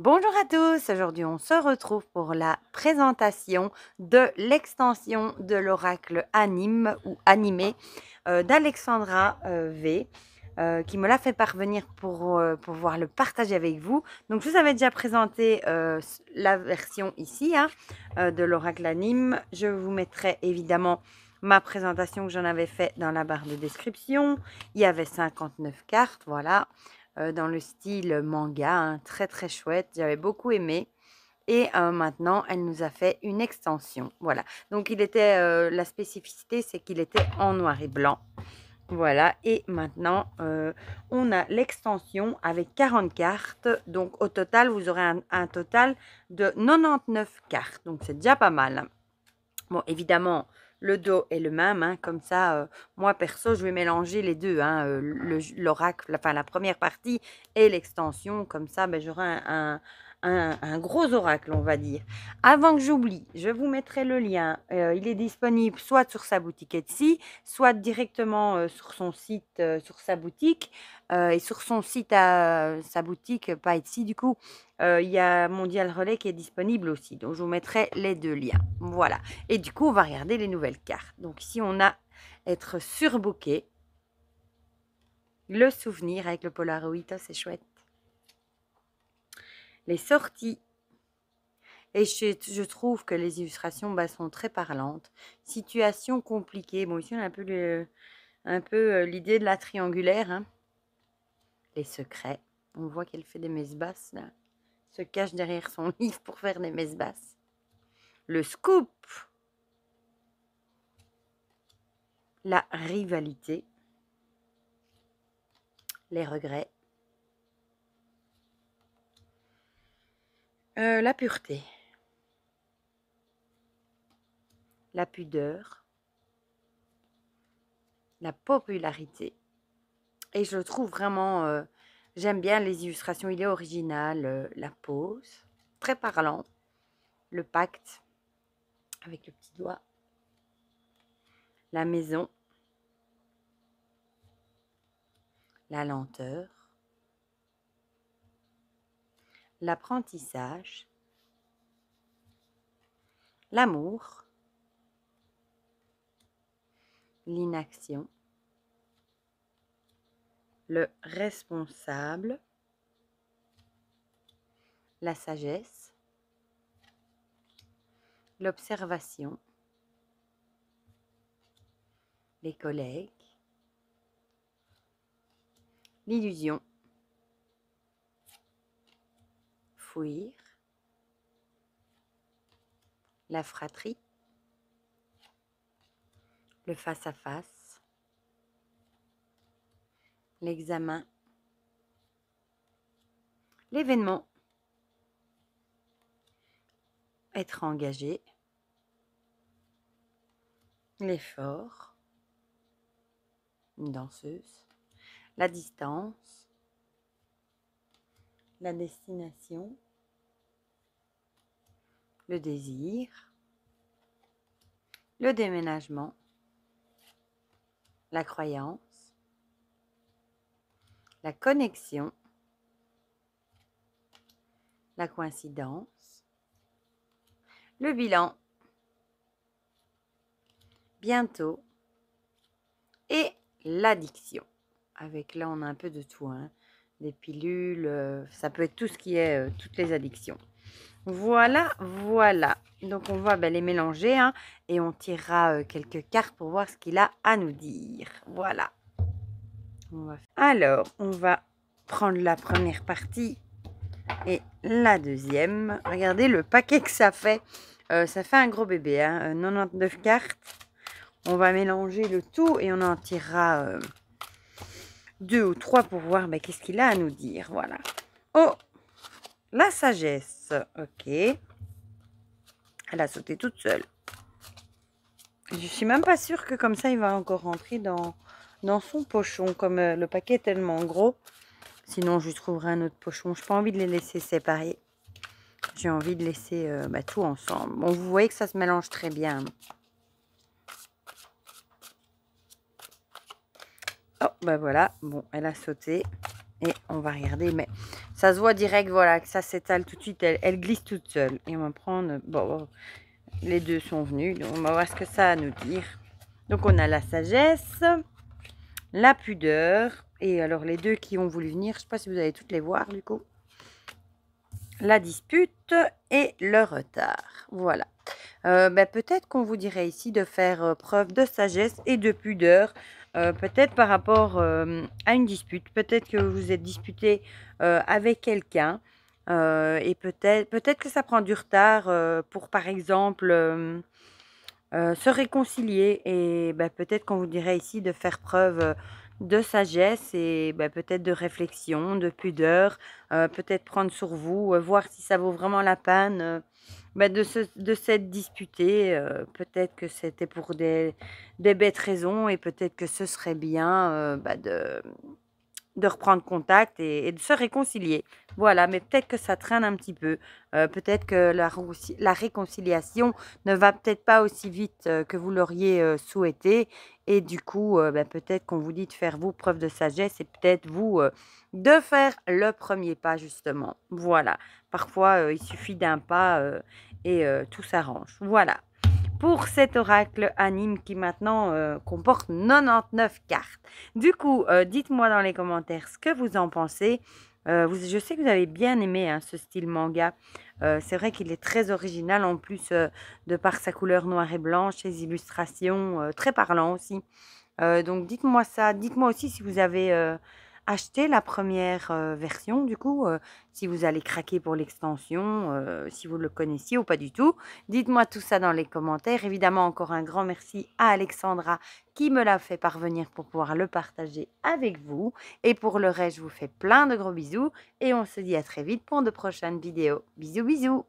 Bonjour à tous, aujourd'hui on se retrouve pour la présentation de l'extension de l'oracle anime ou animé d'Alexandra V qui me l'a fait parvenir pour pouvoir le partager avec vous. Donc je vous avais déjà présenté la version ici de l'oracle anime. Je vous mettrai évidemment ma présentation que j'en avais fait dans la barre de description. Il y avait 59 cartes, voilà. Dans le style manga, très très chouette, j'avais beaucoup aimé. Et maintenant, elle nous a fait une extension. Voilà. Donc, la spécificité, c'est qu'il était en noir et blanc. Voilà. Et maintenant, on a l'extension avec 40 cartes. Donc, au total, vous aurez un total de 99 cartes. Donc, c'est déjà pas mal. Bon, évidemment, le dos est le même, comme ça, moi perso, je vais mélanger les deux, l'oracle, enfin la première partie et l'extension, comme ça, j'aurai un gros oracle, on va dire. Avant que j'oublie, je vous mettrai le lien. Il est disponible soit sur sa boutique Etsy, soit directement sur son site, sur sa boutique. Et sur son site, sa boutique, pas Etsy du coup, il y a Mondial Relais qui est disponible aussi. Donc, je vous mettrai les deux liens. Voilà. Et du coup, on va regarder les nouvelles cartes. Donc ici, on a être surbooké. Le souvenir avec le Polaroid, c'est chouette. Les sorties. Et je trouve que les illustrations sont très parlantes. Situation compliquée. Bon, ici, on a un peu l'idée de la triangulaire. Les secrets. On voit qu'elle fait des messes basses, là. Se cache derrière son livre pour faire des messes basses. Le scoop. La rivalité. Les regrets. La pureté. La pudeur. La popularité. Et je le trouve vraiment... j'aime bien les illustrations. Il est original. La pose. Très parlant. Le pacte. Avec le petit doigt. La maison. La lenteur. L'apprentissage. L'amour. L'inaction. Le responsable. La sagesse. L'observation. Les collègues. L'illusion. Fuir. La fratrie. Le face-à-face. L'examen. L'événement. Être engagé. L'effort. Une danseuse. La distance. La destination. Le désir. Le déménagement. La croyance. La connexion. La coïncidence. Le bilan. Bientôt. Et l'addiction. Avec là, on a un peu de tout. Des pilules, ça peut être tout ce qui est toutes les addictions. Voilà, voilà. Donc, on va les mélanger et on tirera quelques cartes pour voir ce qu'il a à nous dire. Voilà. Alors, on va prendre la première partie et la deuxième. Regardez le paquet que ça fait. Ça fait un gros bébé, 99 cartes. On va mélanger le tout et on en tirera 2 ou 3 pour voir qu'est-ce qu'il a à nous dire. Voilà. Oh, la sagesse. Ok. Elle a sauté toute seule. Je suis même pas sûre que comme ça, il va encore rentrer dans son pochon. Comme le paquet est tellement gros. Sinon, je trouverai un autre pochon. Je n'ai pas envie de les laisser séparés. J'ai envie de laisser tout ensemble. Bon, vous voyez que ça se mélange très bien. Oh, voilà. Bon, elle a sauté. Et on va regarder. Mais Ça se voit direct, voilà, que ça s'étale tout de suite, elle glisse toute seule. Et on va prendre, bon, les deux sont venus, donc on va voir ce que ça a à nous dire. Donc on a la sagesse, la pudeur, et alors les deux qui ont voulu venir, je ne sais pas si vous allez toutes les voir du coup. La dispute et le retard. Voilà. Peut-être qu'on vous dirait ici de faire preuve de sagesse et de pudeur, peut-être par rapport à une dispute. Peut-être que vous êtes disputé avec quelqu'un et peut-être que ça prend du retard pour, par exemple, se réconcilier. Et peut-être qu'on vous dirait ici de faire preuve de sagesse et peut-être de réflexion, de pudeur, peut-être prendre sur vous, voir si ça vaut vraiment la peine de s'être disputé. Peut-être que c'était pour des bêtes raisons et peut-être que ce serait bien de reprendre contact et de se réconcilier. Voilà, mais peut-être que ça traîne un petit peu. Peut-être que la réconciliation ne va peut-être pas aussi vite que vous l'auriez souhaité. Et du coup, peut-être qu'on vous dit de faire vous preuve de sagesse et peut-être vous de faire le premier pas, justement. Voilà. Parfois, il suffit d'un pas et tout s'arrange. Voilà. Pour cet oracle anime qui maintenant comporte 99 cartes. Du coup, dites-moi dans les commentaires ce que vous en pensez. Je sais que vous avez bien aimé ce style manga. C'est vrai qu'il est très original en plus de par sa couleur noire et blanche, ses illustrations très parlant aussi. Donc dites-moi ça. Dites-moi aussi si vous avez acheté la première version du coup, si vous allez craquer pour l'extension, si vous le connaissiez ou pas du tout. Dites-moi tout ça dans les commentaires. Évidemment, encore un grand merci à Alexandra qui me l'a fait parvenir pour pouvoir le partager avec vous. Et pour le reste, je vous fais plein de gros bisous et on se dit à très vite pour de prochaines vidéos. Bisous, bisous!